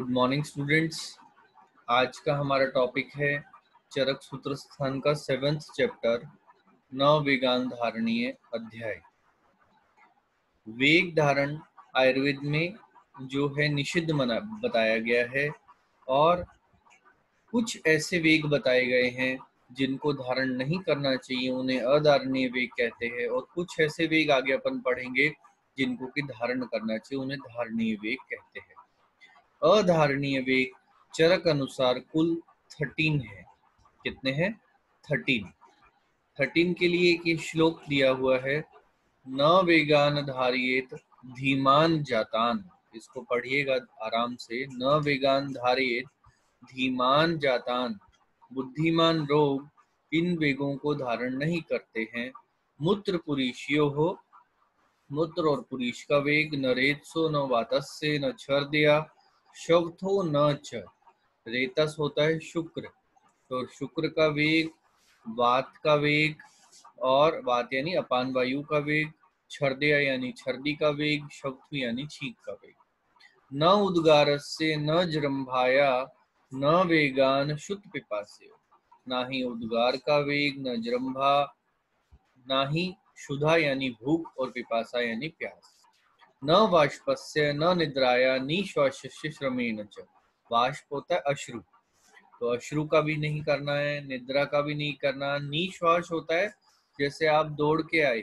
Good morning students. आज का हमारा टॉपिक है चरक सूत्र स्थान का 7th चैप्टर नववेगान धारणीय अध्याय। वेग धारण आयुर्वेद में जो है निषिद्ध मना बताया गया है और कुछ ऐसे वेग बताए गए हैं जिनको धारण नहीं करना चाहिए, उन्हें अधारणीय वेग कहते हैं। और कुछ ऐसे वेग आगे अपन पढ़ेंगे जिनको कि धारण करना चाहिए, उन्हें धारणीय वेग कहते हैं। अधारणीय वेग चरक अनुसार कुल 13 है। कितने हैं? 13 के लिए एक श्लोक दिया हुआ है, न वेगान धारियेत धीमान जातान। इसको पढ़िएगा आराम से। न वेगान धारियेत धीमान जातान, बुद्धिमान लोग इन वेगों को धारण नहीं करते हैं। मूत्र पुरीशियो हो, मूत्र और पुरीश का वेग, न रेतसो न वातस्य न छर्दया शवथो न च। रेतस होता है शुक्र, तो शुक्र का वेग, वात का वेग, और वात यानी अपान वायु का वेग, छर्दया यानी छर्दी का वेग, शवथु यानी छींक का वेग। न उद्गारस्य न जृंभाया न वेगान शुद्ध पिपास्य, ना ही उद्गार का वेग, न जृंभा, ना ही क्षुधा यानी भूख, और पिपासा यानी प्यास। न वाष्पस्य न निद्राया निश्वासस्य श्रमेण च। वाष्प होता है अश्रु, तो अश्रु का भी नहीं करना है, निद्रा का भी नहीं करना। निश्वास होता है जैसे आप दौड़ के आए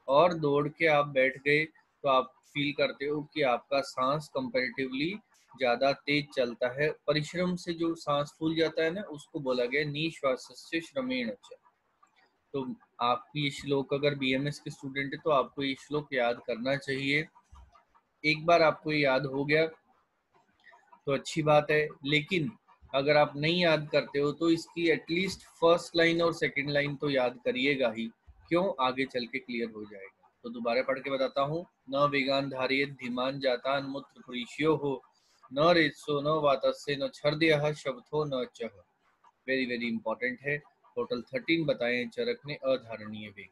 और दौड़ के आप बैठ गए तो आप फील करते हो कि आपका सांस कंपैरेटिवली ज्यादा तेज चलता है। परिश्रम से जो सांस फूल जाता है ना, उसको बोला गया निश्वासस्य श्रमेण च। तो आपकी ये श्लोक, अगर बीएमएस के स्टूडेंट है तो आपको ये श्लोक याद करना चाहिए। एक बार आपको ये याद हो गया तो अच्छी बात है, लेकिन अगर आप नहीं याद करते हो तो इसकी एटलीस्ट फर्स्ट लाइन और सेकंड लाइन तो याद करिएगा ही, क्यों, आगे चल के क्लियर हो जाएगा। तो दोबारा पढ़ के बताता हूँ। न वेगान धारियेत धीमान जातान, मूत्र पुरीशियो हो, न रेतसो न वातस्य न छर्दयः शवथो न चः। वेरी वेरी इंपॉर्टेंट है। टोटल 13 बताए चरक ने अधारणीय वेग।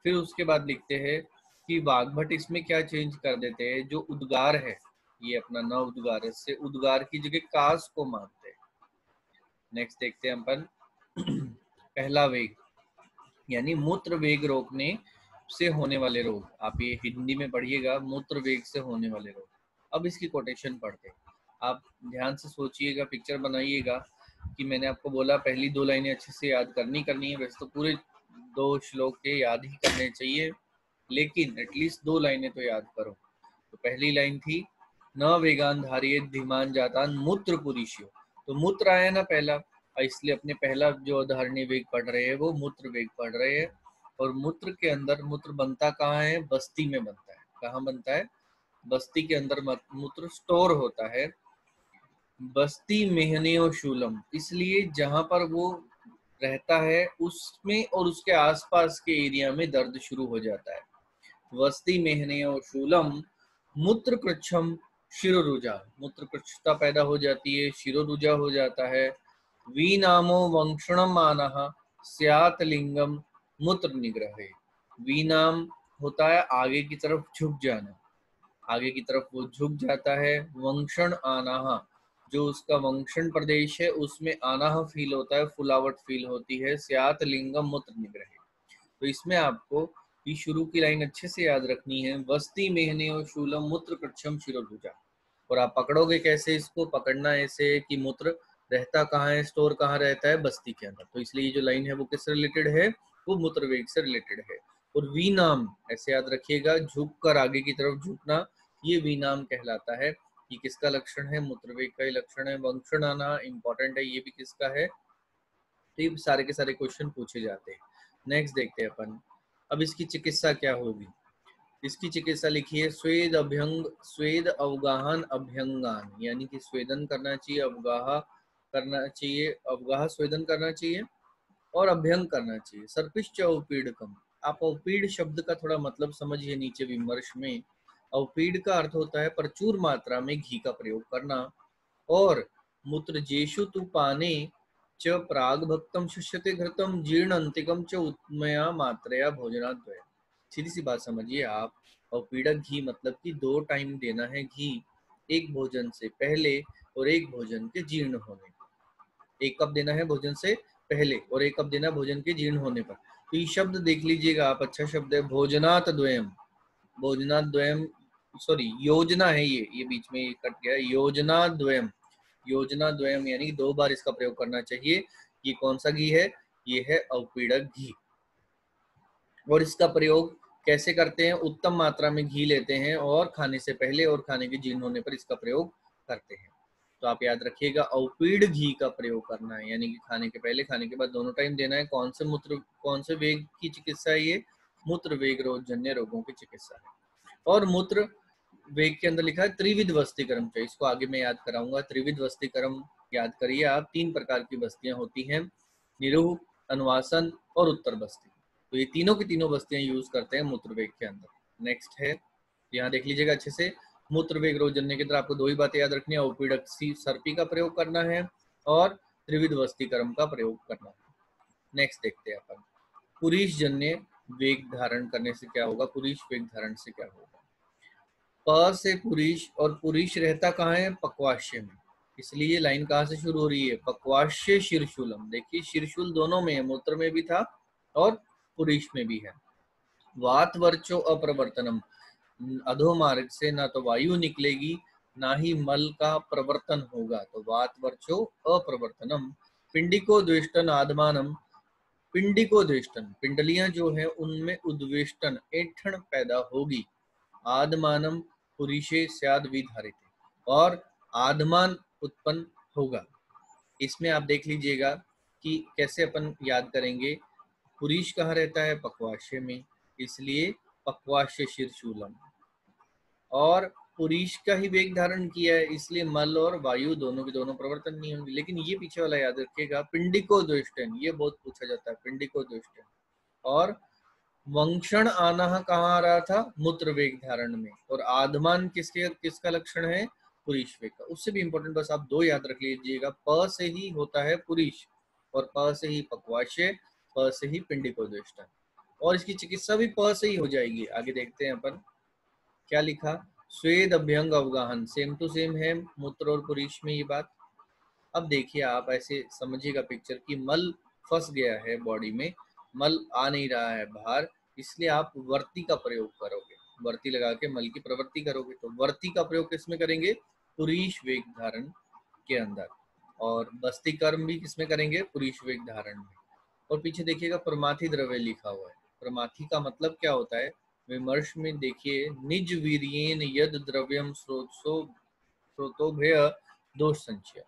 फिर उसके बाद लिखते हैं कि वाग्भट इसमें क्या चेंज कर देते हैं, जो उद्गार है, ये अपना न उद्गार से उद्गार की जगह कास को मानते हैं। नेक्स्ट देखते हैं अपन पहला वेग यानी मूत्र वेग रोकने से होने वाले रोग। आप ये हिंदी में पढ़िएगा, मूत्र वेग से होने वाले रोग। अब इसकी कोटेशन पढ़ते हैं। आप ध्यान से सोचिएगा, पिक्चर बनाइएगा कि मैंने आपको बोला पहली 2 लाइनें अच्छे से याद करनी है। वैसे तो पूरे 2 श्लोक के याद ही करने चाहिए, लेकिन एटलीस्ट 2 लाइनें तो याद करो। तो पहली लाइन थी न वेगान धारियेत धीमान जातान मूत्र पुरीशियो, तो मूत्र आया ना पहला, इसलिए अपने पहला जो धारणीय वेग पढ़ रहे हैं वो मूत्र वेग पढ़ रहे हैं। और मूत्र के अंदर, मूत्र बनता कहाँ है? बस्ती में बनता है। कहाँ बनता है? बस्ती के अंदर मूत्र स्टोर होता है। बस्ती मेहनेयो शूलम, इसलिए जहां पर वो रहता है उसमें और उसके आसपास के एरिया में दर्द शुरू हो जाता है। वस्ती मेहनेयो शूलम मूत्र कृच्छम शिरोरुजा, मूत्र कृच्छता पैदा हो जाती है, शिरोरुजा हो जाता है। वी नामो वंक्षणम मानः स्यात् लिंगम मूत्र निग्रहे। वी नाम होता है आगे की तरफ झुक जाना, आगे की तरफ वो झुक जाता है। वंक्षण आनाह, जो उसका वंक्षण प्रदेश है उसमें आनाह फील होता है, फुलावट फील होती है। स्यात् लिंगम मूत्र निग्रहे, तो इसमें आपको ये शुरू की लाइन अच्छे से याद रखनी है। वस्ती मेहने और शूलम मूत्र कृच्छम शिरोरुजा। और आप पकड़ोगे कैसे इसको? पकड़ना ऐसे कि मूत्र रहता कहाँ है, स्टोर कहाँ रहता है? बस्ती के अंदर। तो इसलिए ये जो लाइन है वो किससे रिलेटेड है? वो मूत्र वेग से रिलेटेड है। और वी नाम ऐसे याद रखिएगा, झुक कर आगे की तरफ झुकना, ये वी नाम कहलाता है। ये किसका लक्षण है? मूत्र वेग का ही लक्षण है। वंक्षण आना इंपॉर्टेंट है, ये भी किसका है? तो ये सारे के सारे क्वेश्चन पूछे जाते हैं। नेक्स्ट देखते हैं अपन। अब इसकी चिकित्सा क्या होगी? इसकी चिकित्सा लिखी है, स्वेद अभ्यंग, स्वेद अवगाहन अभ्यंगान, यानी कि स्वेदन करना चाहिए, अवगाह करना चाहिए, अवगाह स्वेदन करना चाहिए और अभ्यंग करना चाहिए। सर्पिश्च अवपीडकम, आप अवपीड शब्द का थोड़ा मतलब समझिए नीचे विमर्श में। अवपीड का अर्थ होता है प्रचुर मात्रा में घी का प्रयोग करना। और मूत्रजेषु तु पाने च प्राग भक्तम शुष्यते घृतम जीर्ण अंतिकम च उत्मया मात्रया भोजनाद्वय। सीधी सी बात समझिए आप, और पीड़क घी मतलब कि 2 टाइम देना है घी एक भोजन से पहले और एक भोजन के जीर्ण होने पर। 1 कप देना है भोजन से पहले और 1 कप देना भोजन के जीर्ण होने पर। तो ये शब्द देख लीजिएगा आप, अच्छा शब्द है भोजनात् द्वयम्। भोजनात् द्वयम्, सॉरी योजना है ये बीच में कट गया, योजनात् द्वयम्। योजना द्वयम् यानी 2 बार इसका प्रयोग करना चाहिए। ये कौन सा घी है? ये है अवपीड़क घी। और इसका प्रयोग कैसे करते हैं? उत्तम मात्रा में घी लेते हैं और खाने से पहले और खाने के जीर्ण होने पर इसका प्रयोग करते हैं। तो आप याद रखिएगा अवपीड़ घी का प्रयोग करना है, यानी कि खाने के पहले खाने के बाद दोनों टाइम देना है। कौन से वेग की चिकित्सा है ये? मूत्र वेग रोगजन्य रोगों की चिकित्सा है। और मूत्र वेग के अंदर लिखा है त्रिविध वस्तीकरण चाहिए, इसको आगे मैं याद कराऊंगा। त्रिविध वस्तीकरण याद करिए आप, 3 प्रकार की बस्तियां होती हैं, निरूह, अनुवासन और उत्तर बस्ती। तो ये तीनों की तीनों बस्तियां यूज करते हैं मूत्र वेग के अंदर। नेक्स्ट है, यहाँ देख लीजिएगा अच्छे से, मूत्र वेग रोग जन्य के अंदर आपको 2 ही बातें याद रखनी है, अवपीड़क सर्पी का प्रयोग करना है और त्रिविध वस्तीकरण का प्रयोग करना है। नेक्स्ट देखते हैं अपन, पुरीश जन्य वेग धारण करने से क्या होगा? पुरीश वेग धारण से क्या होगा? प से पुरीश, और पुरीश रहता कहाँ है? पक्वाश्य में। इसलिए लाइन कहाँ से शुरू हो रही है? पक्वाश्य शीर्षूलम। देखिए शीर्षूल दोनों में है, मूत्र में भी था और पुरीश में भी है। वात वर्चो अप्रवर्तनम, अधोमार्ग से ना तो वायु निकलेगी ना ही मल का प्रवर्तन होगा। तो वात वर्चो अप्रवर्तनम। पिंडिको द्वेष्टन आधमानम, पिंडिको द्वेष्टन, पिंडलियां जो है उनमें उद्वेष्टन ऐंठन पैदा होगी। आधमानम पुरीशे स्याद विधारित, और आधमान उत्पन्न होगा। इसमें आप देख लीजिएगा कि कैसे अपन याद करेंगे। पुरीश कहाँ रहता है? पक्वाश्य में, इसलिए पक्वाश्य शीर्षूलम। और पुरीश का ही वेग धारण किया है, इसलिए मल और वायु दोनों के दोनों प्रवर्तन नहीं होंगे। लेकिन ये पीछे वाला याद रखिएगा, पिंडिको द्वेष्टन, ये बहुत पूछा जाता है, पिंडिको द्वेष्टन। और वंक्षण आना कहाँ आ रहा था? मूत्र वेग धारण में। और आधमान किसका लक्षण है? पुरीश वेग का। उससे भी इंपॉर्टेंट बस आप 2 याद रख लीजिएगा, प से ही होता है पुरीश और प से ही पक्वाश्य, प से ही पिंडिकोद्वेष्टन। और इसकी चिकित्सा भी प से ही हो जाएगी। आगे देखते हैं अपन क्या लिखा, स्वेद अभ्यंग अवगाहन, सेम टू सेम है मूत्र और पुरीश में ये बात। अब देखिए आप ऐसे समझिएगा पिक्चर की मल फंस गया है बॉडी में, मल आ नहीं रहा है बाहर, इसलिए आप वर्ती का प्रयोग करोगे, वर्ती लगा के मल की प्रवृत्ति करोगे। तो वर्ती का प्रयोग किसमें करेंगे? पुरीश वेग धारण के अंदर। और बस्ती कर्म भी किसमें करेंगे? पुरीश वेग धारण में। और पीछे देखिएगा प्रमाथि द्रव्य लिखा हुआ है। प्रमाथि का मतलब क्या होता है? विमर्श में देखिए, निज वीर्येन यद द्रव्यम स्रोतोभय दोष संचय,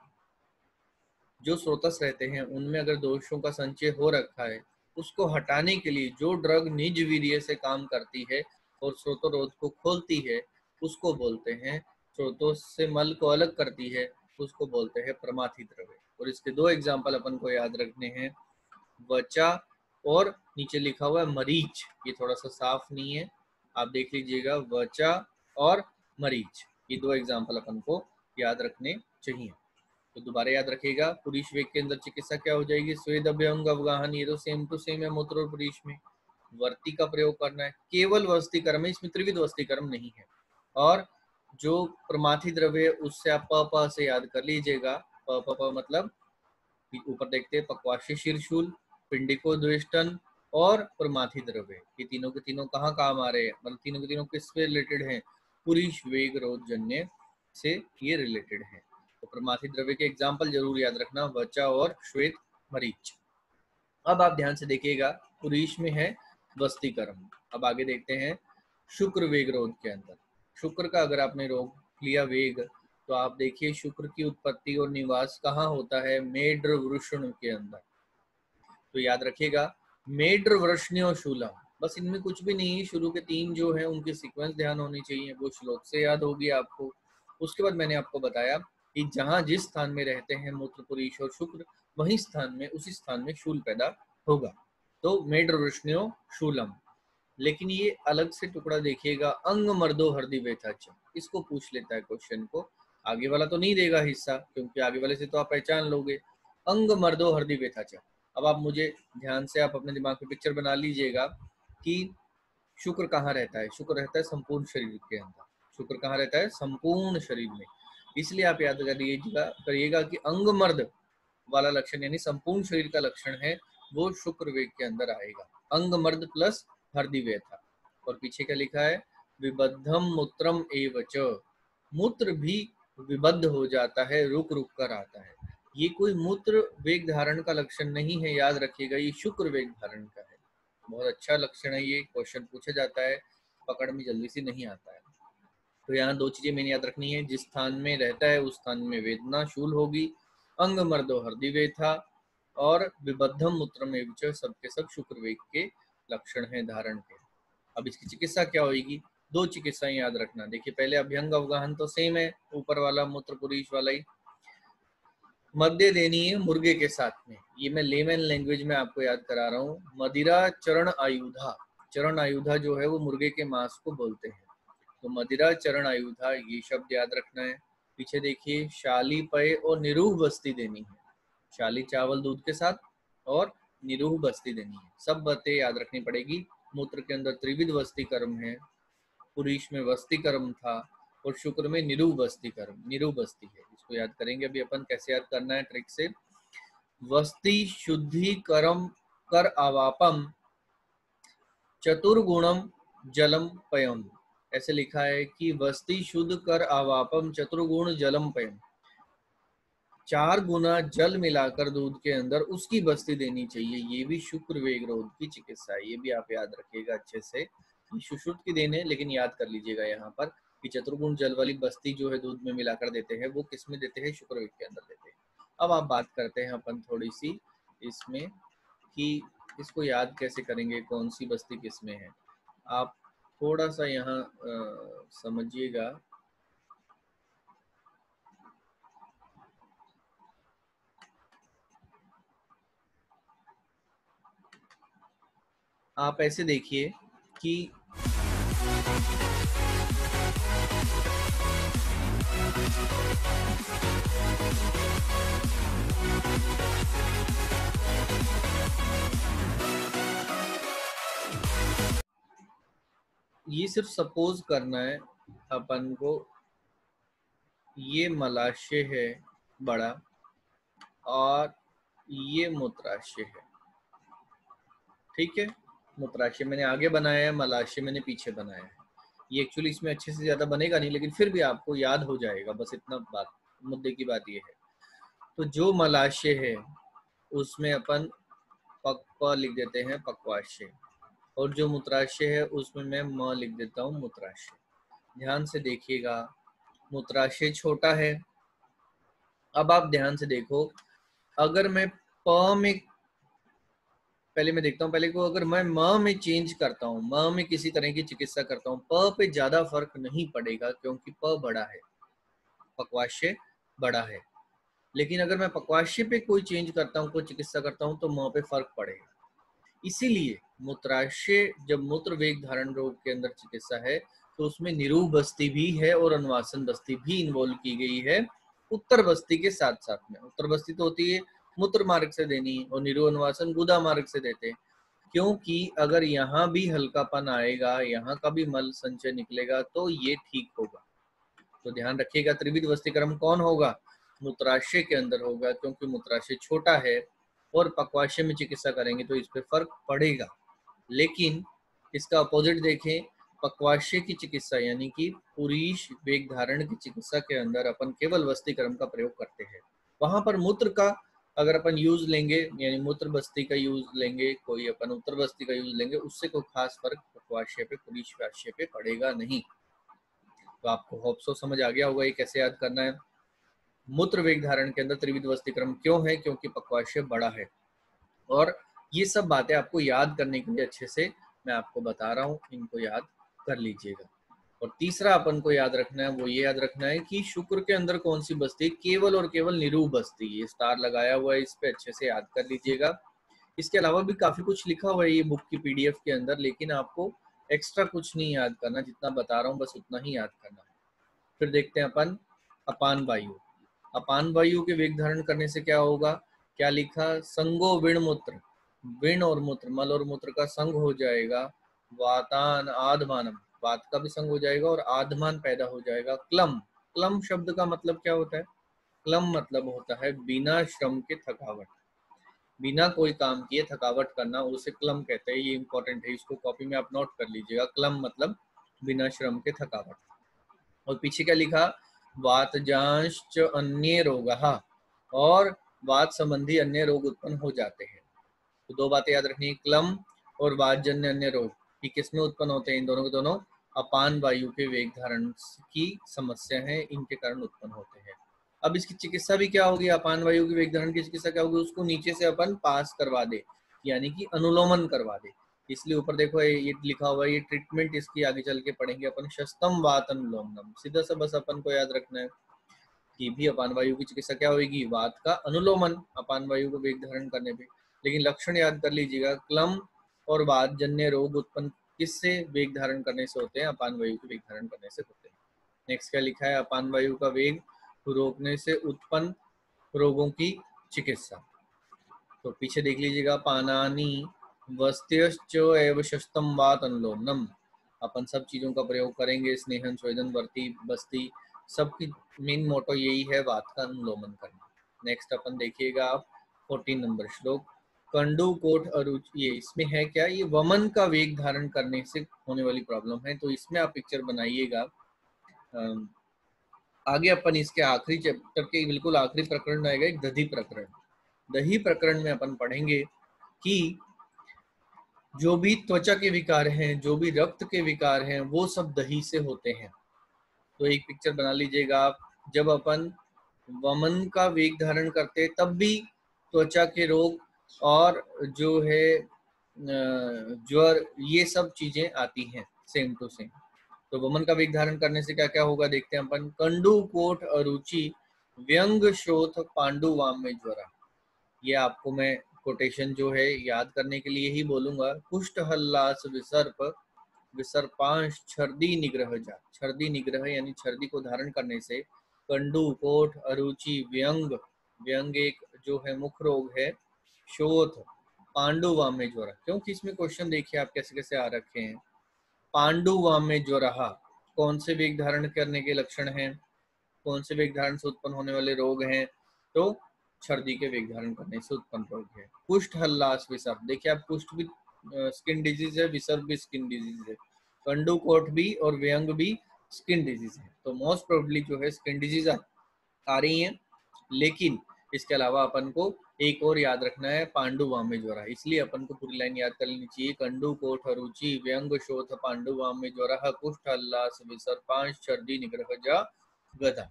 जो स्रोतस रहते हैं उनमें अगर दोषों का संचय हो रखा है, उसको हटाने के लिए जो ड्रग निज वीर्य से काम करती है और स्रोतोरोध को खोलती है, उसको बोलते हैं, स्रोतों से मल को अलग करती है, उसको बोलते हैं प्रमाथि द्रव्य। और इसके 2 एग्जाम्पल अपन को याद रखने हैं, वचा और नीचे लिखा हुआ है मरीच, ये थोड़ा सा साफ नहीं है, आप देख लीजिएगा, वचा और मरीच, ये 2 एग्जाम्पल अपन को याद रखने चाहिए। तो दोबारा याद रखिएगा, पुरीश वेग के अंदर चिकित्सा क्या हो जाएगी? स्वेद अभ्यंग अवगाहन, ये तो सेम टू सेम है मूत्र और पुरीश में। वर्ती का प्रयोग करना है, केवल वस्तीकर्म है, इसमें त्रिविध वस्तीकर्म नहीं है। और जो प्रमाथि द्रव्य उससे आप प से याद कर लीजिएगा, प मतलब ऊपर देखते हैं पक्वाश्य शीर्षूल, पिंडिको द्वेष्टन और प्रमाथि द्रव्य, ये तीनों के तीनों कहाँ काम आ रहे हैं? मतलब तीनों के तीनों किससे रिलेटेड हैं? पुरीश वेग रोगजन्य से ये रिलेटेड है। तो प्रमाथि द्रव्य के एग्जाम्पल जरूर याद रखना, वचा और श्वेत मरीच। अब आप ध्यान से देखिएगा, पुरीश में है वस्तीकर्म। अब आगे देखते हैं शुक्र वेग रोग के अंदर। शुक्र का अगर आपने रोग लिया वेग, तो आप देखिए शुक्र की उत्पत्ति और निवास कहाँ होता है? मेड्र वृषण के अंदर। तो याद रखिएगा, मेड्र वृषण्यो शूलम, बस इनमें कुछ भी नहीं है, शुरू के 3 जो है उनकी सीक्वेंस ध्यान होनी चाहिए, वो श्लोक से याद होगी आपको। उसके बाद मैंने आपको बताया कि जहां जिस स्थान में रहते हैं मूत्र पुरीश और शुक्र, वही स्थान में उसी स्थान में शूल पैदा होगा। तो मेड्र वृषण्यो शूलम। लेकिन ये अलग से टुकड़ा देखिएगा, अंग मर्दो हृदय व्यथाच, इसको पूछ लेता है क्वेश्चन को, आगे वाला तो नहीं देगा हिस्सा, क्योंकि आगे वाले से तो आप पहचान लोगे। अंग मर्दो हृदय व्यथाच। अब आप मुझे ध्यान से आप अपने दिमाग में पिक्चर बना लीजिएगा कि शुक्र कहाँ रहता है? शुक्र रहता है संपूर्ण शरीर के अंदर। शुक्र कहाँ रहता है? संपूर्ण शरीर में। इसलिए आप याद करिएगा कि अंगमर्द वाला लक्षण यानी संपूर्ण शरीर का लक्षण है वो शुक्र वेग के अंदर आएगा। अंगमर्द प्लस हृदय व्यथा। और पीछे क्या लिखा है, विबद्धम मूत्रम एवच, मूत्र भी विबद्ध हो जाता है, रुक रुक कर आता है। ये कोई मूत्र वेग धारण का लक्षण नहीं है, याद रखिएगा, ये शुक्र वेग धारण का है। बहुत अच्छा लक्षण है, ये क्वेश्चन पूछा जाता है, पकड़ में जल्दी से नहीं आता है। तो यहाँ दो चीजें मैंने याद रखनी है, जिस स्थान में रहता है उस स्थान में वेदना शूल होगी, अंग मर्दो हृदय व्यथा और विबद्धम मूत्रम एवच, सबके सब शुक्र वेग के लक्षण हैं धारण के। अब इसकी चिकित्सा क्या होगी, दो चिकित्साएं याद रखना। देखिए पहले अभ्यंग अवगाहन तो सेम है, ऊपर वाला मूत्र पुरीश वाला ही, मध्य देनी है मुर्गे के साथ में। ये मैं लेमन लैंग्वेज में आपको याद करा रहा हूँ। मदिरा चरण आयुधा, चरण आयुधा जो है वो मुर्गे के मांस को बोलते हैं, तो मदिरा चरण आयुधा ये शब्द याद रखना है। पीछे देखिए शाली पय और निरूह बस्ती देनी है, शाली चावल दूध के साथ और निरूह बस्ती देनी है, सब बातें याद रखनी पड़ेगी। मूत्र के अंदर त्रिविध वस्ती कर्म है, पुरीश में वस्ती कर्म था और शुक्र में निरूह बस्ती कर्म, निरूह बस्ती है। इसको याद करेंगे अभी अपन, कैसे याद करना है ट्रिक से। वस्ती शुद्धि कर्म कर आवापम चतुर्गुणम जलम पयम, ऐसे लिखा है कि वस्ती शुद्ध कर आवापम चतुर्गुण जलम पयम, 4 गुना जल मिलाकर दूध के अंदर उसकी बस्ती देनी चाहिए। ये भी शुक्र वेग रोध की चिकित्सा है, ये भी आप याद रखिएगा अच्छे से। सुश्रुत की देन है लेकिन याद कर लीजिएगा यहाँ पर कि चतुर्गुण जल वाली बस्ती जो है दूध में मिलाकर देते हैं, वो किस में देते हैं, शुक्र वेग के अंदर देते हैं। अब आप बात करते हैं अपन थोड़ी सी इसमें कि इसको याद कैसे करेंगे, कौन सी बस्ती किस में है। आप थोड़ा सा यहाँ समझिएगा। आप ऐसे देखिए कि ये सिर्फ सपोज करना है अपन को, ये मलाशय है बड़ा और ये मूत्राशय है, ठीक है। मूत्राशय मैंने आगे बनाया है, मलाशय मैंने पीछे बनाया है। ये एक्चुअली इसमें अच्छे से ज्यादा बनेगा नहीं, लेकिन फिर भी आपको याद हो जाएगा, बस इतना बात, मुद्दे की बात ये है। तो जो मलाशय है उसमें अपन पक्वा लिख देते हैं, पक्वाशय, और जो मूत्राशय है उसमें मैं म लिख देता हूँ, मूत्राशय। ध्यान से देखिएगा, मूत्राशय छोटा है। अब आप ध्यान से देखो, अगर मैं प में, पहले मैं देखता हूँ, पहले को अगर मैं म में चेंज करता हूँ, म में किसी तरह की चिकित्सा करता हूँ, प पे ज्यादा फर्क नहीं पड़ेगा क्योंकि प बड़ा है, पक्वाशय बड़ा है। लेकिन अगर मैं पक्वाशय पे कोई चेंज करता हूँ, कोई चिकित्सा करता हूँ, तो म पे फर्क पड़ेगा। इसीलिए मूत्राशय, जब मूत्र वेग धारण रोग के अंदर चिकित्सा है तो उसमें निरूह बस्ती भी है और अनुवासन बस्ती भी इन्वॉल्व की गई है, उत्तर बस्ती के साथ साथ में। उत्तर बस्ती तो होती है मूत्र मार्ग से देनी और निरूह अनुवासन गुदा मार्ग से देते हैं, क्योंकि अगर यहाँ भी हल्कापन आएगा, यहाँ का भी मल संचय निकलेगा तो ये ठीक होगा। तो ध्यान रखिएगा, त्रिविध वस्ती क्रम कौन होगा, मूत्राशय के अंदर होगा, क्योंकि मूत्राशय छोटा है और पक्वाशय में चिकित्सा करेंगे तो इस पे फर्क पड़ेगा। लेकिन इसका अपोजिट देखें, पक्वाशय की चिकित्सा यानी कि पुरीश वेग धारण की चिकित्सा के अंदर अपन केवल वस्ती क्रम का प्रयोग करते हैं। वहां पर मूत्र का अगर अपन यूज लेंगे, यानी मूत्र बस्ती का यूज लेंगे, कोई अपन उत्तर बस्ती का यूज लेंगे, उससे कोई खास फर्क पक्वाशय पे, पुरीश वाशय पे पड़ेगा नहीं। तो आपको होप्सो समझ आ गया होगा ये कैसे याद करना है। मूत्र वेग धारण के अंदर त्रिविध वस्ती क्रम क्यों है, क्योंकि पक्वाशय बड़ा है। और ये सब बातें आपको याद करने के लिए अच्छे से मैं आपको बता रहा हूँ, इनको याद कर लीजिएगा। और तीसरा अपन को याद रखना है, वो ये याद रखना है कि शुक्र के अंदर कौन सी बस्ती, केवल और केवल निरूह बस्ती। ये स्टार लगाया हुआ है, इस पे अच्छे से याद कर लीजिएगा। इसके अलावा भी काफी कुछ लिखा हुआ है ये बुक की पीडीएफ के अंदर, लेकिन आपको एक्स्ट्रा कुछ नहीं याद करना, जितना बता रहा हूँ बस उतना ही याद करना है। फिर देखते हैं अपन अपान वायु। अपान वायु के वेग धारण करने से क्या होगा, क्या लिखा, संगो विण मूत्र, विण और मूत्र, मल और मूत्र का संग हो जाएगा, वातान आधमानम, वात का भी संग हो जाएगा और आधमान पैदा हो जाएगा, क्लम, क्लम शब्द का मतलब क्या होता है? क्लम मतलब होता है बिना श्रम के थकावट, बिना कोई काम किए थकावट करना, उसे क्लम कहते हैं। ये इंपॉर्टेंट है, इसको कॉपी में आप नोट कर लीजिएगा। क्लम मतलब बिना श्रम के थकावट। और पीछे क्या लिखा? वातजांश्च अन्य रोगः, और वात संबंधी अन्य रोग उत्पन्न हो जाते हैं। तो दो बातें याद रखनी है, क्लम और वातजन्य अन्य रोग, कि किसमें उत्पन्न होते हैं? इन दोनों के दोनों अपान वायु के वेग धारण की समस्या है, इनके कारण उत्पन्न होते हैं। अब इसकी चिकित्सा भी क्या होगी? अपान वायु के वेग धारण की चिकित्सा क्या होगी? उसको नीचे से अपन पास करवा दे, यानी कि अनुलोमन करवा दे। इसलिए ऊपर देखो ये लिखा हुआ है, ये ट्रीटमेंट इसकी आगे चल के पढ़ेंगे अपन, शस्तम वात अनुलोमनम। सीधा सा बस अपन को याद रखना है कि भी अपान वायु की चिकित्सा क्या होगी? वात का अनुलोमन, अपान वायु को वेग धारण करने पे। लेकिन लक्षण याद कर लीजिएगा, क्लम और वात जन्य रोग उत्पन्न किससे वेग धारण करने से होते हैं? अपान वायु के वेग धारण करने से होते हैं। नेक्स्ट क्या लिखा है? अपान वायु का वेग रोकने से उत्पन्न रोगों की चिकित्सा। तो पीछे देख लीजिएगा, पानानी वस्त्यश्च एव शस्तम वात अनुलोमनम। अपन सब चीजों का प्रयोग करेंगे, स्नेहन, स्वेदन, वर्ती, बस्ती, सबकी मेन मोटो यही है, वात का अनुलोमन करना। नेक्स्ट अपन देखिएगा आप 14 नंबर श्लोक, कंडु कोट अरुचि। ये इसमें है क्या? ये वमन का वेग धारण करने से होने वाली प्रॉब्लम है, तो इसमें आप पिक्चर बनाइएगा। आगे अपन इसके आखिरी चैप्टर के बिल्कुल आखिरी प्रकरण आएगा, एक दधी प्रकरण। दही प्रकरण में अपन पढ़ेंगे कि जो भी त्वचा के विकार हैं, जो भी रक्त के विकार हैं, वो सब दही से होते हैं। तो एक पिक्चर बना लीजिएगा आप, जब अपन वमन का वेग धारण करते तब भी त्वचा के रोग और जो है ज्वर, ये सब चीजें आती हैं सेम टू सेम। तो वमन का वेग धारण करने से क्या क्या होगा देखते हैं अपन, कंडु कोट अरुचि व्यंग शोथ पांडु वाम में ज्वरा। ये आपको मैं कोटेशन जो है याद करने के लिए ही बोलूंगा। कुष्ठ हल्लास विसर्प विसर्पांश छर्दी निग्रह जा, छर्दी निग्रह यानी छर्दी को धारण करने से कंडु कोठ अरुचि व्यंग, व्यंग एक जो है मुख रोग है, शोथ पांडु वाम में ज्वरा। क्योंकि इसमें क्वेश्चन देखिए आप कैसे कैसे आ रखे हैं। पांडु वाम में ज्वरा कौन से वेग धारण करने के लक्षण हैं? कौन से वेग धारण से उत्पन्न होने वाले रोग हैं? तो छर्दी के वेग धारण करने से उत्पन्न रोग है। कुष्ठ हल्लास विसर्प, देखिए आप कुष्ठ भी स्किन डिजीज है, विसर्प भी स्किन डिजीज है, कंडू कोट भी और व्यंग भी स्किन डिजीज है। तो मोस्ट प्रोबेबली जो है स्किन डिजीज आ रही हैं। लेकिन इसके अलावा अपन को एक और याद रखना है, पांडु वामे ज्वरा। इसलिए अपन को पूरी लाइन याद कर लेनी चाहिए, कंडु कोठ अरुचि व्यंग शोथ पांडु वामे ज्वरा कुष्ठ हल्लास विसर्पांश छर्दी निग्रह जा गधा।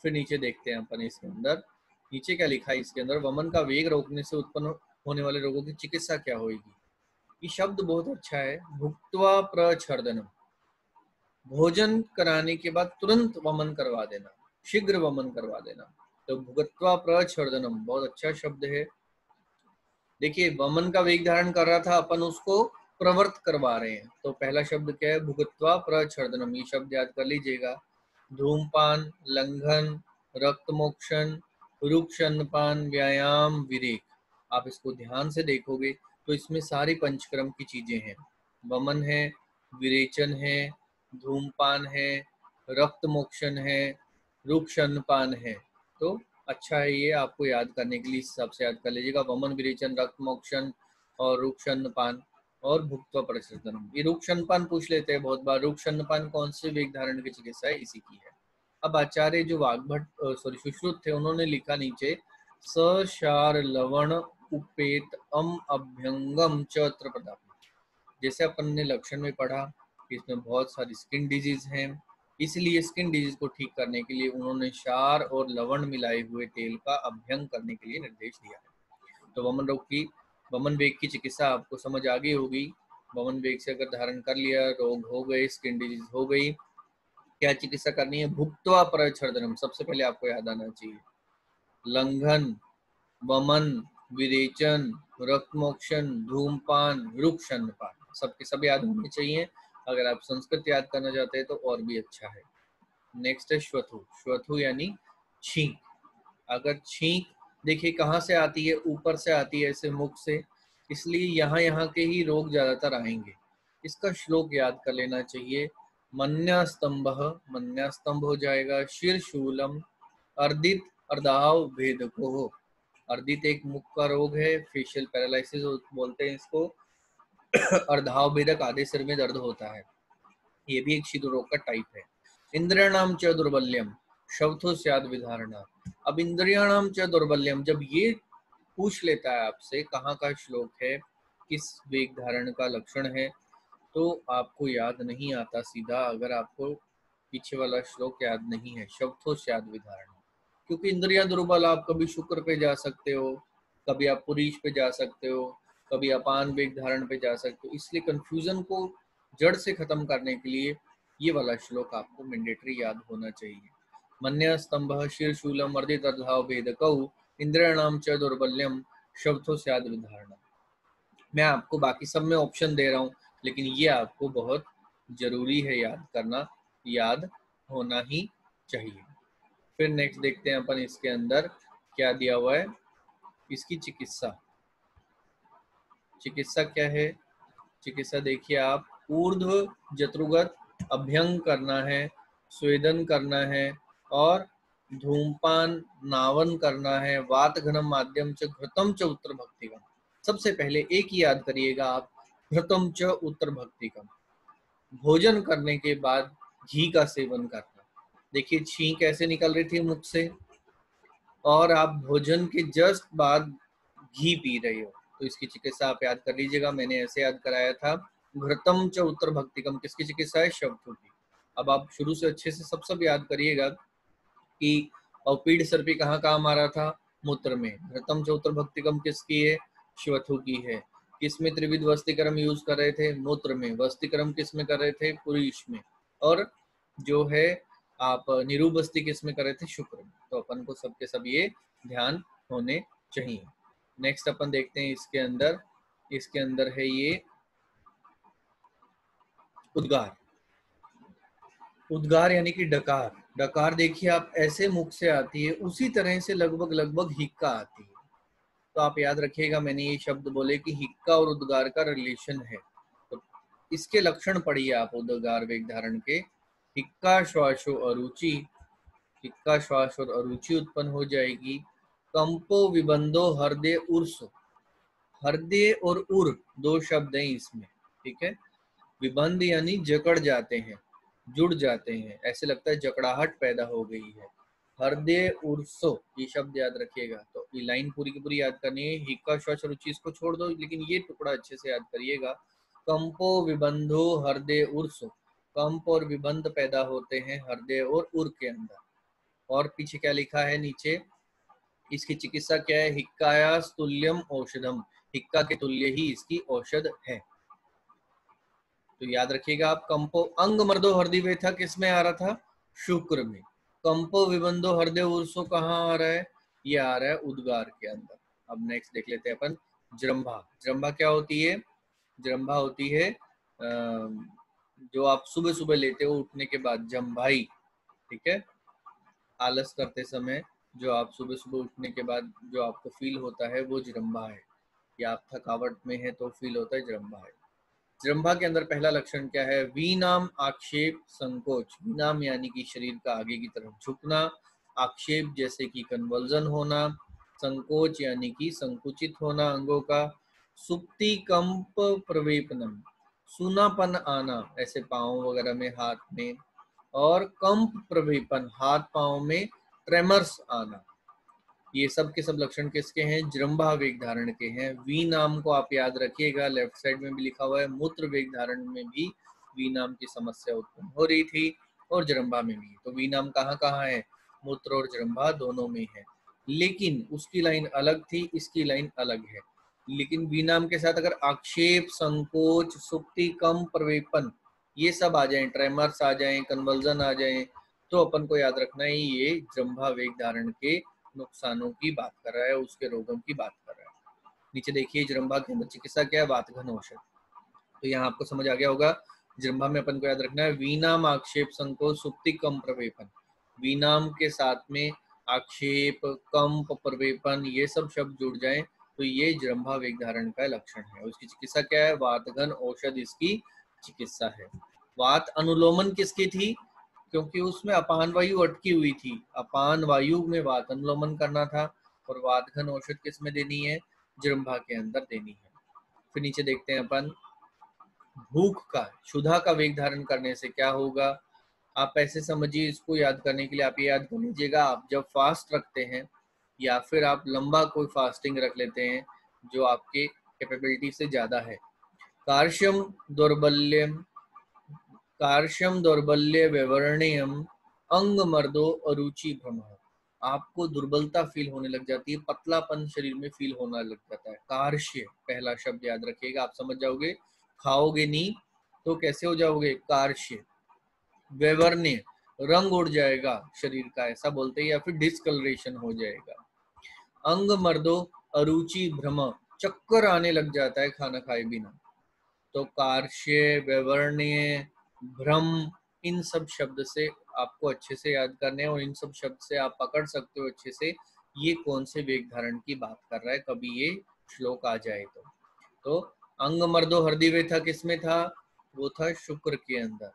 फिर नीचे देखते हैं अपन इसके अंदर, नीचे क्या लिखा है इसके अंदर, वमन का वेग रोकने से उत्पन्न होने वाले रोगों की चिकित्सा क्या होगी? ये शब्द बहुत अच्छा है, भुक्त्वा प्रछर्दनम, भोजन कराने के बाद तुरंत वमन करवा देना, शीघ्र वमन करवा देना। तो भुक्त्वा प्रछर्दनम बहुत अच्छा शब्द है। देखिए वमन का वेग धारण कर रहा था, अपन उसको प्रवर्त करवा रहे हैं। तो पहला शब्द क्या है? भुक्त्वा प्रछर्दनम। ये शब्द याद कर लीजिएगा। धूमपान, लंघन, रक्तमोक्षण, रुक्षन्नपान, व्यायाम, विरेक। आप इसको ध्यान से देखोगे तो इसमें सारी पंचक्रम की चीजें हैं। वमन है, विरेचन है, धूमपान है, रक्तमोक्षण है, रुक्षन्नपान है। तो अच्छा है, ये आपको याद करने के लिए इस हिसाब से याद कर लीजिएगा। वमन, विरेचन, रक्तमोक्षण और रुक्षन्नपान और भुक्त्वा प्रछर्दनम। ये रुक्षन्नपान पूछ लेते हैं बहुत बार, रुक्षन्नपान कौन से वेग धारण की चिकित्सा है? इसी की है। अब आचार्य जो वाग्भट सुश्रुत थे, उन्होंने लिखा नीचे, सशार लवण उपेत अम अभ्यंगम चत्र प्रदाप। जैसे अपन ने लक्षण में पढ़ा कि इसमें बहुत सारी स्किन डिजीज हैं, इसलिए स्किन डिजीज को ठीक करने के लिए उन्होंने क्षार और लवण मिलाए हुए तेल का अभ्यंग करने के लिए निर्देश दिया है। तो वमन रोग की, वमन वेग की चिकित्सा आपको समझ आ गई होगी। वमन वेग से अगर धारण कर लिया, रोग हो गए, स्किन डिजीज हो गई, क्या चिकित्सा करनी है? भुक्त्वा प्रछर्दनम सबसे पहले आपको याद आना चाहिए। लंघन, वमन, विरेचन, रक्तमोक्षण, धूमपान, रुक्षन्नपान, सबके सब याद होने चाहिए। अगर आप संस्कृत याद करना चाहते हैं तो और भी अच्छा है। नेक्स्ट है श्वथु। श्वथु यानी छींक। अगर छींक देखिए कहाँ से आती है? ऊपर से आती है, ऐसे मुख से, इसलिए यहाँ यहाँ के ही रोग ज्यादातर आएंगे। इसका श्लोक याद कर लेना चाहिए, मन्यास्तंभः, मन्यास्तंभ हो जाएगा। शीर्शूलम, अर्दित अर्धाव भेदको, अर्दित एक मुख का रोग है, फेशियल पैरालिसिस बोलते हैं इसको। अर्धाव भेदक, आधे सिर में दर्द होता है, ये भी एक शीत रोग का टाइप है। इंद्रियाणाम च दुर्बल्यम शवथो स्याद विधारणा। अब इंद्रियाणाम च दुर्बल्यम, जब ये पूछ लेता है आपसे कहाँ का श्लोक है, किस वेग धारण का लक्षण है, तो आपको याद नहीं आता सीधा, अगर आपको पीछे वाला श्लोक याद नहीं है, शवथो स्याद विधारणा। क्योंकि इंद्रियां दुर्बल, आप कभी शुक्र पे जा सकते हो, कभी आप पुरीश पे जा सकते हो, कभी अपान वेग धारण पे जा सकते हो, इसलिए कंफ्यूजन को जड़ से खत्म करने के लिए ये वाला श्लोक आपको मैंडेटरी याद होना चाहिए। मन्य स्तंभ शीर्शूलम अर्दित अर्धाव भेदकौ इंद्रियाणाम च दुर्बल्यम शब्दों से याद विधारणा। मैं आपको बाकी सब में ऑप्शन दे रहा हूँ, लेकिन ये आपको बहुत जरूरी है याद करना, याद होना ही चाहिए। फिर नेक्स्ट देखते हैं अपन इसके अंदर क्या दिया हुआ है, इसकी चिकित्सा। चिकित्सा क्या है? चिकित्सा देखिए आप, ऊर्ध्व जत्रुगत अभ्यंग करना है, स्वेदन करना है और धूमपान नावन करना है, वात घनम माध्यम च घृतम च उत्तर भक्तिकम। सबसे पहले एक ही याद करिएगा आप, घृतम च उत्तर भक्तिकम, भोजन करने के बाद घी का सेवन करना। देखिए छींक कैसे निकल रही थी मुख से, और आप भोजन के जस्ट बाद घी पी रहे हो, तो इसकी चिकित्सा आप याद कर लीजिएगा। मैंने ऐसे याद कराया था, घृतम च उत्तर भक्तिकम, किसकी चिकित्सा है? शवथु की। अब आप शुरू से अच्छे से सब याद करिएगा कि और पीड़ सर्पी कहाँ कहाँ मारा था? मूत्र में। घृतम च उत्तर भक्तिकम किसकी है? श्वथु की है। किसमें त्रिविध वस्तिक्रम यूज कर रहे थे? मूत्र में। वस्तिक्रम किसमें कर रहे थे? पुरुष में। और जो है आप निरूबस्ती किसमें कर रहे थे? शुक्र में। तो अपन को सबके सब ये ध्यान होने चाहिए। नेक्स्ट अपन देखते हैं इसके अंदर है ये उद्गार। उद्गार यानी कि डकार। डकार देखिए आप, ऐसे मुख से आती है, उसी तरह से लगभग लगभग हिक्का आती है। तो आप याद रखिएगा, मैंने ये शब्द बोले कि हिक्का और उद्गार का रिलेशन है। तो इसके लक्षण पढ़िए आप उद्गार वेग धारण के। हिक्का श्वासो अरुचि, हिक्का श्वास और अरुचि उत्पन्न हो जाएगी। कंपो विबंधो हृदय उर्सो, हृदय और उर दो शब्द हैं इसमें, ठीक है। विबंध यानी जकड़ जाते हैं, जुड़ जाते हैं, ऐसे लगता है जकड़ाहट पैदा हो गई है। हृदय उर्सो, ये शब्द याद रखिएगा। तो ये लाइन पूरी की पूरी याद करनी है। हिक्का श्वास रुचि इसको छोड़ दो, लेकिन ये टुकड़ा अच्छे से याद करिएगा। कंपो विबंधो हृदय उर्सो, कंप और विबंध पैदा होते हैं हृदय और उर के अंदर। और पीछे क्या लिखा है नीचे, इसकी चिकित्सा क्या है? हिक्काया तुल्यम औषधम, हिक्का के तुल्य ही इसकी औषध है। तो याद रखिएगा आप, कंपो अंग मर्दो हृदय व्यथा किस में आ रहा था? शुक्र में। कंपो विबंधो हृदय उर्सो कहाँ आ रहा है? ये आ रहा है उद्गार के अंदर। अब नेक्स्ट देख लेते हैं अपन जृंभा। जृंभा क्या होती है? जृंभा होती है जो आप सुबह सुबह लेते हो उठने के बाद, जम्भाई, ठीक है। आलस करते समय जो आप सुबह सुबह उठने के बाद जो आपको फील होता है वो जृंभा है, या आप थकावट में है तो फील होता है, जृंभा है। जृंभा के अंदर पहला लक्षण क्या है? वीनाम आक्षेप संकोच, वीनाम यानी कि शरीर का आगे की तरफ झुकना, आक्षेप जैसे कि कन्वर्जन होना, संकोच यानी कि संकुचित होना अंगों का, सुप्ति कंप प्रवेपनम, सूनापन आना ऐसे पाँव वगैरह में, हाथ में, और कंप प्रवेपन, हाथ पाँव में ट्रेमर्स आना। ये सब के सब लक्षण किसके हैं? जृंभा वेग धारण के हैं। वी नाम को आप याद रखिएगा, लेफ्ट साइड में भी लिखा हुआ है। मूत्र वेग धारण में भी वी नाम की समस्या उत्पन्न हो रही थी और जृंभा में भी। तो वी नाम कहाँ कहाँ है? मूत्र और जृंभा दोनों में है, लेकिन उसकी लाइन अलग थी, इसकी लाइन अलग है। लेकिन वी नाम के साथ अगर आक्षेप, संकोच, सुप्ति, कम, प्रवेपन ये सब आ जाएं, ट्रेमर्स आ जाएं, कन्वर्जन आ जाएं, तो अपन को याद रखना है ये जृंभा वेग धारण के नुकसानों की बात कर रहा है, उसके रोगों की बात कर रहा है। नीचे देखिए जृंभा के अंदर चिकित्सा क्या है? वातघन औषध। तो यहाँ आपको समझ आ गया होगा। जृंभा में अपन को याद रखना है वीनाम आक्षेप संकोच सुप्ति कम प्रवेपन। वीनाम के साथ में आक्षेप, कंप, प्रवेपन ये सब शब्द जुड़ जाएं तो ये जृंभा वेग धारण का लक्षण है। उसकी चिकित्सा क्या है? वातघन औषध इसकी चिकित्सा है। वात अनुलोमन किसकी थी? क्योंकि उसमें अपान वायु अटकी हुई थी, अपान वायु में वात अनुलोमन करना था। और वात घन औषध किस में देनी है? जृंभा के अंदर देनी है। फिर नीचे देखते हैं अपन भूख का, क्षुधा का वेग धारण करने से क्या होगा। आप ऐसे समझिए, इसको याद करने के लिए आप ये याद कर लीजिएगा, आप जब फास्ट रखते हैं या फिर आप लंबा कोई फास्टिंग रख लेते हैं जो आपके कैपेबिलिटी से ज्यादा है, कार्श्यम दौर्बल्यम, कार्श्यम दौर्बल्य विवर्णयम अंग मर्दो अरुचि भ्रम, आपको दुर्बलता फील होने लग जाती है, पतलापन शरीर में फील होने लग जाता है। कार्श्य पहला शब्द याद रखिएगा, आप समझ जाओगे। खाओगे नहीं तो कैसे हो जाओगे? कार्श्य। वैवर्ण्य, रंग उड़ जाएगा शरीर का, ऐसा बोलते हैं, या फिर डिस्कलरेशन हो जाएगा। अंग मर्दो अरुचि भ्रम, चक्कर आने लग जाता है खाना खाए बिना। तो कार्श्य, वैवर्ण्य, भ्रम, इन सब शब्द से आपको अच्छे से याद करने हैं और इन सब शब्द से आप पकड़ सकते हो अच्छे से ये कौन से वेग धारण की बात कर रहा है, कभी ये श्लोक आ जाए तो अंग मर्दो हृदय वेथा किसमें था? वो था शुक्र के अंदर।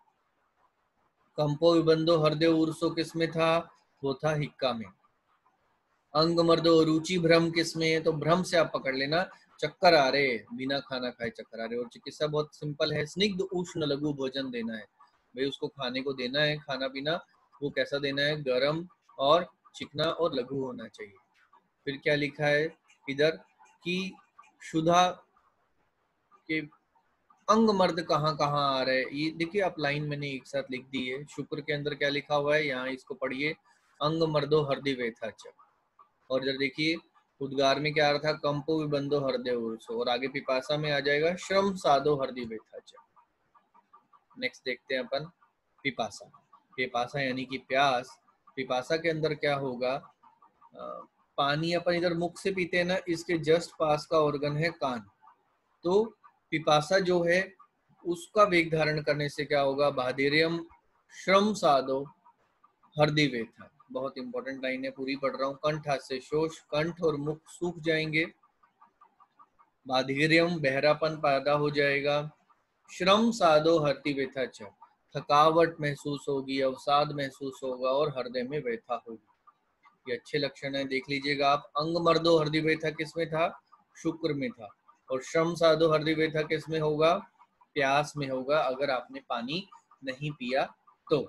कंपो विबंधो हृदय उर्सो किसमें था? वो था हिक्का में। अंग मर्दो रुचि भ्रम किसमें है? तो भ्रम से आप पकड़ लेना, चक्कर आ रहे बिना खाना खाए चक्कर आ रहे। और चिकित्सा बहुत सिंपल है, स्निग्ध उष्ण लघु भोजन देना है भाई, उसको खाने को देना है। खाना पीना वो कैसा देना है? गरम और चिकना और लघु होना चाहिए। फिर क्या लिखा है इधर कि क्षुधा के अंग मर्द कहाँ कहाँ आ रहे, ये देखिए आप लाइन मैंने एक साथ लिख दी है। शुक्र के अंदर क्या लिखा हुआ है यहाँ, इसको पढ़िए, अंग मर्दो हृदय वेथा च। और इधर देखिए उद्गार में क्या आ रहा था? कंपो विबंधो हृदय उर्सो, और आगे पिपासा में आ जाएगा श्रम साधो हृदय वेथा च। नेक्स्ट देखते हैं अपन पिपासा। पिपासा यानी कि प्यास। पिपासा के अंदर क्या होगा? पानी अपन इधर मुख से पीते हैं ना, इसके जस्ट पास का ऑर्गन है कान। तो पिपासा जो है उसका वेग धारण करने से क्या होगा? बाधिर्यम श्रम साधो हृदय वेथा। बहुत इंपॉर्टेंट लाइन है, पूरी पढ़ रहा हूँ। कंठ से शोष, कंठ और मुख सूख जाएंगे। बाधिर्यम बहरापन पैदा हो जाएगा। श्रम साधो हृदय व्यथा च, थकावट महसूस होगी, अवसाद महसूस होगा और हृदय में व्यथा होगी। ये अच्छे लक्षण है, देख लीजिएगा आप। अंग मर्दो हृदय व्यथा किसमें था? शुक्र में था। और श्रम साधो हृदय व्यथा किसमें होगा? प्यास में होगा, अगर आपने पानी नहीं पिया तो।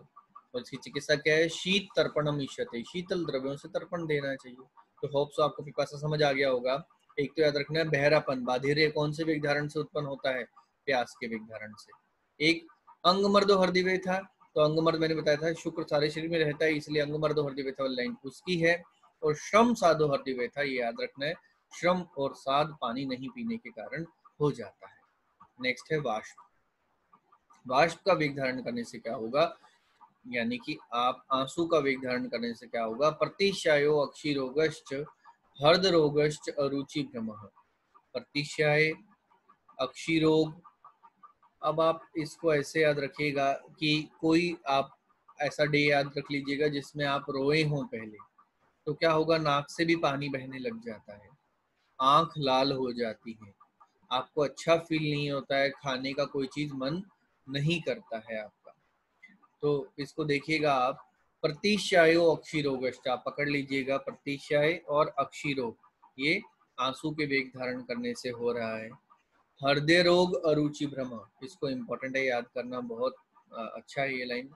और इसकी चिकित्सा क्या है? शीत तर्पणम इष्यते, शीतल द्रव्यों से तर्पण देना चाहिए। तो होप्स आपको पिपासा समझ आ गया होगा। एक तो याद रखना है बहरापन, बाधिर्य कौन से वेग धारण से उत्पन्न होता है? प्यास के वेग धारण से। एक अंग मर्दो हृदय वेथा, तो अंग मर्द मैंने बताया था शुक्र सारे शरीर में रहता है, इसलिए अंग मर्दो हृदय वेथा वाली लाइन उसकी है। और श्रम साधो हृदय वेथा, ये याद रखना है, श्रम और साध पानी नहीं पीने के कारण हो जाता है। नेक्स्ट है वाष्प। वाष्प का वेग धारण करने से क्या होगा? यानी कि आप आंसू का वेग धारण करने से क्या होगा? प्रतिशयो अक्षिरोगश्च हृद रोगश्च अरुचि भ्रमः। प्रतिशय, अक्षिरोग। अब आप इसको ऐसे याद रखिएगा कि कोई आप ऐसा डे याद रख लीजिएगा जिसमें आप रोए हों पहले, तो क्या होगा? नाक से भी पानी बहने लग जाता है, आंख लाल हो जाती है, आपको अच्छा फील नहीं होता है, खाने का कोई चीज मन नहीं करता है आपका। तो इसको देखिएगा आप, प्रतिशयो अक्षिरोगश्च, आप पकड़ लीजिएगा, प्रतिशय और अक्षिरोग ये आंसू के वेग धारण करने से हो रहा है। हृदय रोग अरुचि भ्रम, इसको इम्पोर्टेंट है याद करना, बहुत अच्छा है ये लाइन।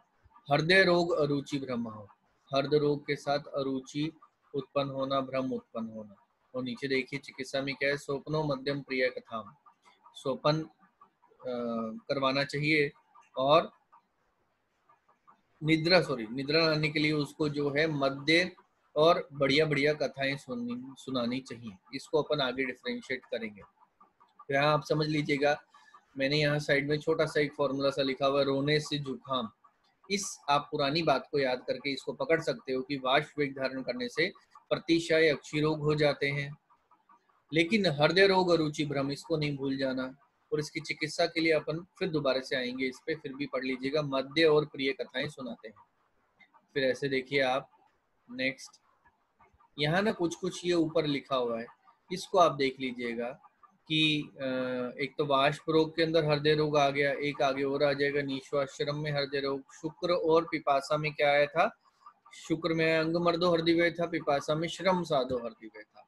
हृदय रोग अरुचि भ्रम, हृदय रोग के साथ अरुचि उत्पन्न होना, भ्रम उत्पन्न होना। और नीचे देखिए चिकित्सा में क्या है? स्वप्नो मध्यम प्रिय कथाम, स्वपन करवाना चाहिए। और निद्रा लाने के लिए उसको जो है मध्य और बढ़िया बढ़िया कथाएं सुनानी चाहिए। इसको अपन आगे डिफरेंशिएट करेंगे। तो यहाँ आप समझ लीजिएगा, मैंने यहाँ साइड में छोटा सा एक फॉर्मूला सा लिखा हुआ है, रोने से जुकाम। इस आप पुरानी बात को याद करके इसको पकड़ सकते हो कि वाष्प वेग धारण करने से प्रतिशय अक्षी रोग हो जाते हैं, लेकिन हृदय रोग और रुचि भ्रम इसको नहीं भूल जाना। और इसकी चिकित्सा के लिए अपन फिर दोबारा से आएंगे इस पे, फिर भी पढ़ लीजिएगा, मध्य और प्रिय कथाएं सुनाते हैं। फिर ऐसे देखिए आप नेक्स्ट, यहाँ ना कुछ कुछ ये ऊपर लिखा हुआ है, इसको आप देख लीजिएगा। कि एक तो वाष्प रोग के अंदर हृदय रोग आ गया, एक आगे और आ जाएगा निश्वाश्रम में हृदय रोग। शुक्र और पिपासा में क्या आया था? शुक्र में अंगमर्दो हृदय था, पिपासा में श्रम साधो हृदय था।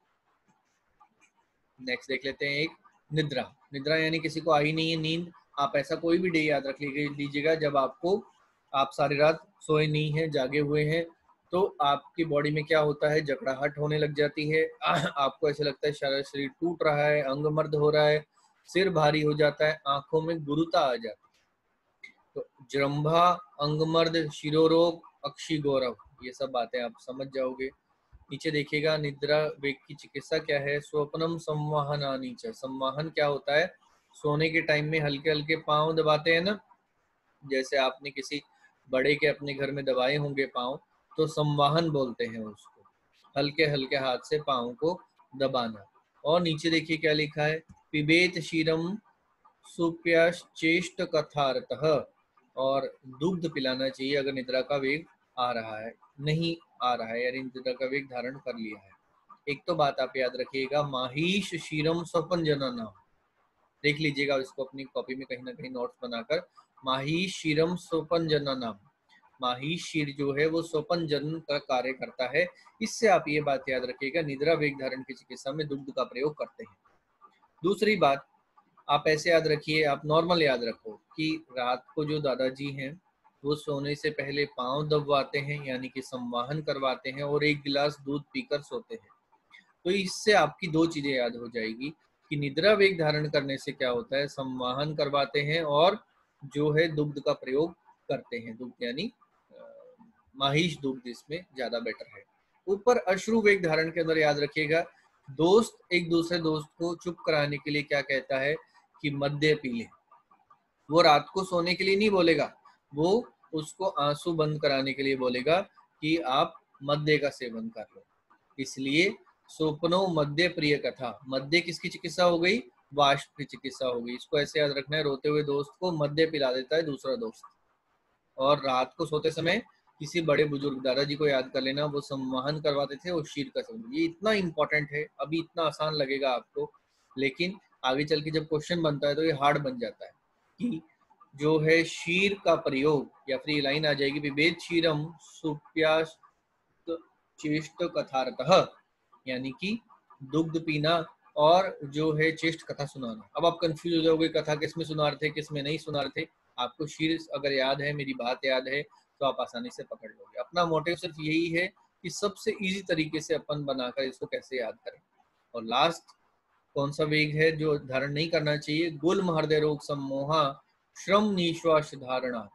नेक्स्ट देख लेते हैं एक निद्रा। निद्रा यानी किसी को आई नहीं है नींद। आप ऐसा कोई भी डे याद रख लीजिएगा जब आप सारी रात सोए नहीं है, जागे हुए हैं, तो आपकी बॉडी में क्या होता है? जकड़ाहट होने लग जाती है। आपको ऐसा लगता है सारा शरीर टूट रहा है, अंगमर्द हो रहा है, सिर भारी हो जाता है, आंखों में गुरुता आ जाती है। तो जृंभा, अंगमर्द, शिरोरोग, अक्षी गौरव, ये सब बातें आप समझ जाओगे। नीचे देखिएगा निद्रा वेग की चिकित्सा क्या है। स्वप्नम संवाहनानि च। संवाहन क्या होता है? सोने के टाइम में हल्के हल्के पांव दबाते हैं ना, जैसे आपने किसी बड़े के अपने घर में दबाए होंगे पांव, तो संवाहन बोलते हैं उसको, हल्के हल्के हाथ से पांव को दबाना। और नीचे देखिए क्या लिखा है, पिबेत क्षीरम सुप्याश्चेष्ट कथारतः, और दुग्ध पिलाना चाहिए अगर निद्रा का वेग आ रहा है। नहीं आ रहा है यानी निद्रा का वेग धारण कर लिया है। एक तो बात आप याद रखिएगा, माहिष क्षीरम स्वपन जनना, देख लीजिएगा इसको अपनी कॉपी में कहीं ना कहीं नोट्स बनाकर। माही शीरम सोपन जननम, माही शीर जो है वो सोपन जनन का कार्य करता है। इससे आप ये बात याद रखिएगा, निद्रा वेग धारण की चिकित्सा में दुग्ध का प्रयोग करते हैं। दूसरी बात आप ऐसे याद रखिए, आप नॉर्मल याद रखो कि रात को जो दादाजी हैं वो सोने से पहले पांव दबवाते हैं यानी कि संवाहन करवाते हैं, और एक गिलास दूध पीकर सोते हैं। तो इससे आपकी दो चीजें याद हो जाएगी कि निद्रा वेग धारण करने से क्या होता है, संवाहन करवाते हैं और जो है दुग्ध का प्रयोग करते हैं। दुग्ध यानी माहिष दुग्ध इसमें ज्यादा बेटर है। ऊपर अश्रु वेग धारण के अंदर याद रखिएगा, दोस्त एक दूसरे दोस्त को चुप कराने के लिए क्या कहता है कि मद्य पी ले। वो रात को सोने के लिए नहीं बोलेगा, वो उसको आंसू बंद कराने के लिए बोलेगा कि आप मद्य का सेवन कर लो। इसलिए स्वप्नो मध्य प्रिय कथा, मध्य किसकी चिकित्सा हो गई? वाष्प की चिकित्सा हो गई। इसको ऐसे याद रखना है, रोते हुए दोस्त को मध्य पिला देता है दूसरा दोस्त। और रात को सोते समय किसी बड़े बुजुर्ग दादाजी को याद कर लेना, वो संवाहन करवाते थे और शीर का सेवन। ये इतना इंपॉर्टेंट है, अभी इतना आसान लगेगा आपको, लेकिन आगे चल के जब क्वेश्चन बनता है तो ये हार्ड बन जाता है कि जो है शीर का प्रयोग, या फिर ये लाइन आ जाएगी, विभेद शीरम सुप्यास चेष्ट कथारतः, यानी कि दुग्ध पीना और जो है चेष्ट कथा सुनाना। अब आप कंफ्यूज हो जाओगे कथा किसमें सुना रहे थे किसमें नहीं सुना रहे थे। आपको शीर अगर याद है, मेरी बात याद है, तो आप आसानी से पकड़ लोगे। अपना मोटिव सिर्फ यही है कि सबसे इजी तरीके से अपन बनाकर इसको कैसे याद करें। और लास्ट कौन सा वेग है जो धारण नहीं करना चाहिए? गुल्म हृदय रोग सम्मोहा श्रम निश्वास धारणा।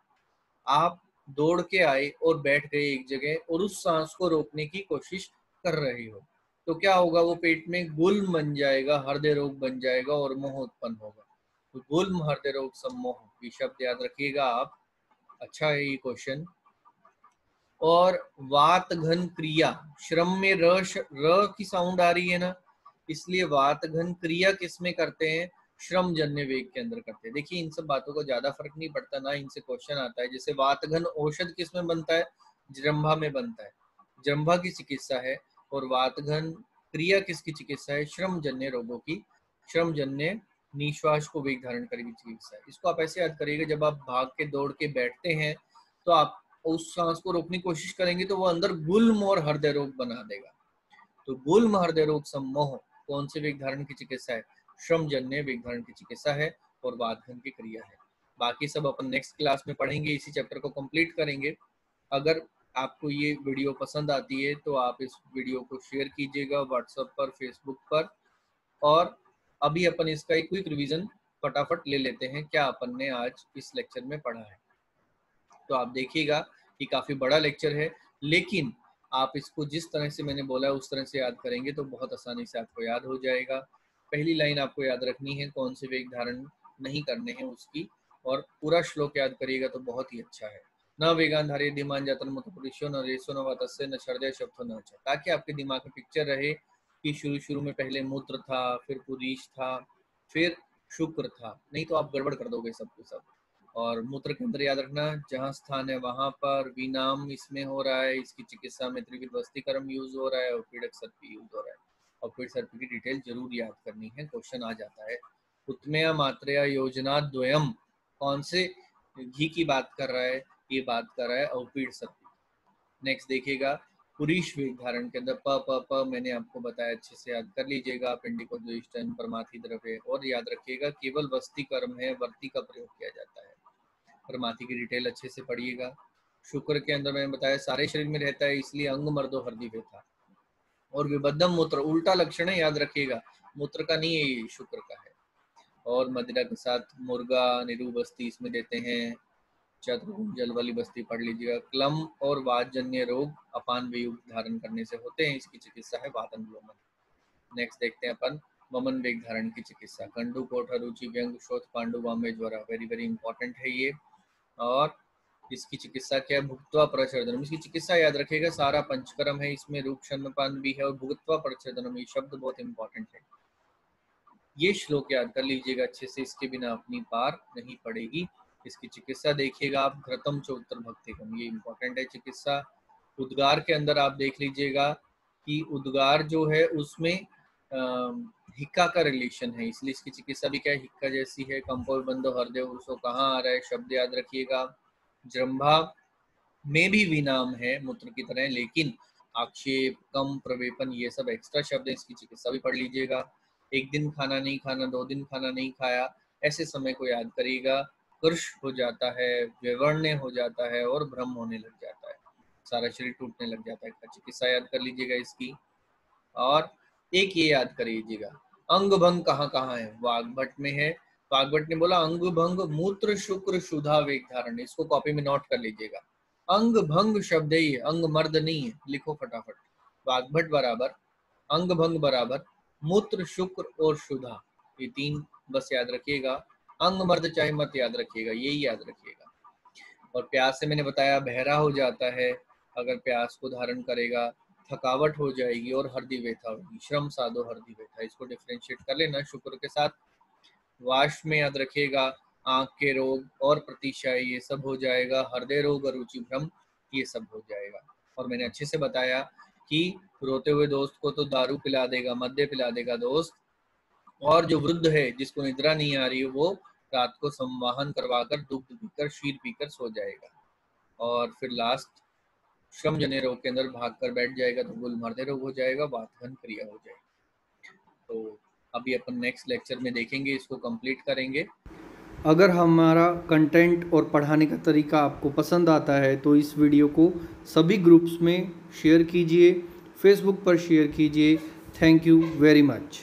आप दौड़ के आए और बैठ गए एक जगह और उस सांस को रोकने की कोशिश कर रहे हो, तो क्या होगा? वो पेट में गुल्म बन जाएगा, हृदय रोग बन जाएगा और मोह उत्पन्न होगा। तो गुल्म हृदय रोग सम्मोह, ये शब्द याद रखिएगा आप। अच्छा है ये क्वेश्चन। और वात घन क्रिया, श्रम में र की साउंड आ रही है ना, इसलिए वात घन क्रिया किसमें करते हैं? श्रम जन्य वेग के अंदर करते हैं। देखिए इन सब बातों का ज्यादा फर्क नहीं पड़ता, ना इनसे क्वेश्चन आता है। जैसे वातघन औषध किस में बनता है? जृंभा में बनता है, जृंभा की चिकित्सा है। और वातघन क्रिया किसकी चिकित्सा है? श्रम जन्य रोगों की, श्रम जन्य निश्वास को वेग धारण करने की चिकित्सा है। इसको आप ऐसे याद करिएगा, जब आप भाग के दौड़ के बैठते हैं तो आप उस सांस को रोकने की कोशिश करेंगे तो वो अंदर गुल्म और हृदय रोग बना देगा। तो गुल्म हृदय रोग सम्मोह कौन से वेग धारण की चिकित्सा है? श्रम जन्य वेग धारण की चिकित्सा है और वातघन की क्रिया है। बाकी सब अपन नेक्स्ट क्लास में पढ़ेंगे, इसी चैप्टर को कंप्लीट करेंगे। अगर आपको ये वीडियो पसंद आती है तो आप इस वीडियो को शेयर कीजिएगा व्हाट्सएप पर, फेसबुक पर। और अभी अपन इसका एक क्विक रिवीजन फटाफट ले लेते हैं, क्या अपन ने आज इस लेक्चर में पढ़ा है। तो आप देखिएगा कि काफी बड़ा लेक्चर है, लेकिन आप इसको जिस तरह से मैंने बोला है उस तरह से याद करेंगे तो बहुत आसानी से आपको याद हो जाएगा। पहली लाइन आपको याद रखनी है, कौन से वेग धारण नहीं करने हैं उसकी, और पूरा श्लोक याद करिएगा तो बहुत ही अच्छा है। न वेगान धारे धीमान जातन मत पुरुषो न रेसो न वातस्य न छर्दय शब्द न अच्छा, ताकि आपके दिमाग में पिक्चर रहे कि शुरू में पहले मूत्र था, फिर पुरीश था, फिर शुक्र था, नहीं तो आप गड़बड़ कर दोगे सब के सब। और मूत्र के अंदर याद रखना, जहाँ स्थान है वहां पर विनाम इसमें हो रहा है, इसकी चिकित्सा में त्रिविध वस्तीकर्म यूज हो रहा है और पीड़क सर्पी यूज हो रहा है। अवपीड सर्प की डिटेल जरूर याद करनी है, क्वेश्चन आ जाता है। उत्तमया मात्रया योजना द्वयम, कौन से घी की बात कर रहा है? ये बात कर रहा है अवपीड सर्प। नेक्स्ट देखिएगा पुरीश वेग धारण के अंदर प मैंने आपको बताया, अच्छे से याद कर लीजिएगा। पिंडिको द्विष्टन परमाथि द्रव्य, और याद रखिएगा केवल वस्ती कर्म है, वर्ती का प्रयोग किया जाता है। परमाथि की डिटेल अच्छे से पढ़िएगा। शुक्र के अंदर मैंने बताया सारे शरीर में रहता है, इसलिए अंग मर्दो हृदय व्यथा। और विबद्धम मूत्र उल्टा लक्षण है, याद रखिएगा, मूत्र का नहीं है, शुक्र का है। और मदिरा के साथ मुर्गा निरू बस्ती इसमें देते हैं। चतुर्भुज जल वाली बस्ती पढ़ लीजिएगा। क्लम और वातजन्य रोग अपान वायु धारण करने से होते हैं, इसकी चिकित्सा है वातन विलोमन। नेक्स्ट देखते हैं अपन वमन वेग धारण की चिकित्सा। कंडु कोठ रुचि व्यंग शोथ पांडु वामे ज्वरा, वेरी वेरी इंपॉर्टेंट है ये। और इसकी चिकित्सा क्या है? भुक्त्वा प्रचर्दनम, इसकी चिकित्सा याद रखिएगा, सारा पंचकर्म है इसमें, रूप शर्मपान भी है और भुक्त्वा प्रचर्दनम, ये शब्द बहुत इंपॉर्टेंट है। ये श्लोक याद कर लीजिएगा अच्छे से, इसके बिना अपनी पार नहीं पड़ेगी। इसकी चिकित्सा देखिएगा आप, घृतम च उत्तर भक्तिकम, ये इंपॉर्टेंट है चिकित्सा। उद्गार के अंदर आप देख लीजिएगा कि उद्गार जो है उसमें हिक्का का रिलेशन है, इसलिए इसकी चिकित्सा भी क्या है? हिक्का जैसी है। कंपोज बंदो हृदय उर्सो, कहाँ आ रहा है शब्द याद रखिएगा। जृंभा में भी विनाम है मूत्र की तरह, लेकिन आक्षेप कम प्रवेपन ये सब एक्स्ट्रा शब्द है, इसकी चिकित्सा भी पढ़ लीजिएगा। एक दिन खाना नहीं खाना, 2 दिन खाना नहीं खाया, ऐसे समय को याद करिएगा। कर्ष हो जाता है, विवर्ण्य हो जाता है और भ्रम होने लग जाता है, सारा शरीर टूटने लग जाता है। चिकित्सा याद कर लीजिएगा इसकी। और एक ये याद कर लीजिएगा, अंग भंग कहाँ कहाँ है? वाग्भट में है। वाग्भट ने बोला अंग भंग मूत्र शुक्र शुद्धा वेग धारण, इसको कॉपी में नोट कर लीजिएगा। अंग भंग शब्द ही है, अंग मर्द नहीं है, लिखो फटाफट। वाग्भट बराबर अंग भंग बराबर मूत्र शुक्र और शुद्धा, ये 3 बस याद रखिएगा। अंग मर्द चाहे मत याद रखिएगा, यही याद रखिएगा। और प्यास से मैंने बताया बहरा हो जाता है अगर प्यास को धारण करेगा, थकावट हो जाएगी और हृदय व्यथा होगी। श्रम साधो हृदय व्यथा, इसको डिफरेंशिएट कर लेना शुक्र के साथ। वाश में याद रखिएगा आंख के रोग और प्रतिशय ये सब हो जाएगा। हृदय रोग और रुचि भ्रम ये सब हो जाएगा। और मैंने अच्छे से बताया कि रोते हुए दोस्त को तो दारू पिला देगा, मद्य पिला देगा दोस्त, और जो वृद्ध है जिसको निद्रा नहीं आ रही है वो रात को संवाहन करवाकर दुग्ध पीकर क्षीर पीकर सो जाएगा। और फिर लास्ट श्रम जन्य रोग के अंदर भागकर बैठ जाएगा तो गुलमर्दे रोग हो जाएगा, वातघन क्रिया हो जाएगी। तो अभी अपन नेक्स्ट लेक्चर में देखेंगे, इसको कंप्लीट करेंगे। अगर हमारा कंटेंट और पढ़ाने का तरीका आपको पसंद आता है तो इस वीडियो को सभी ग्रुप्स में शेयर कीजिए, फेसबुक पर शेयर कीजिए। Thank you very much.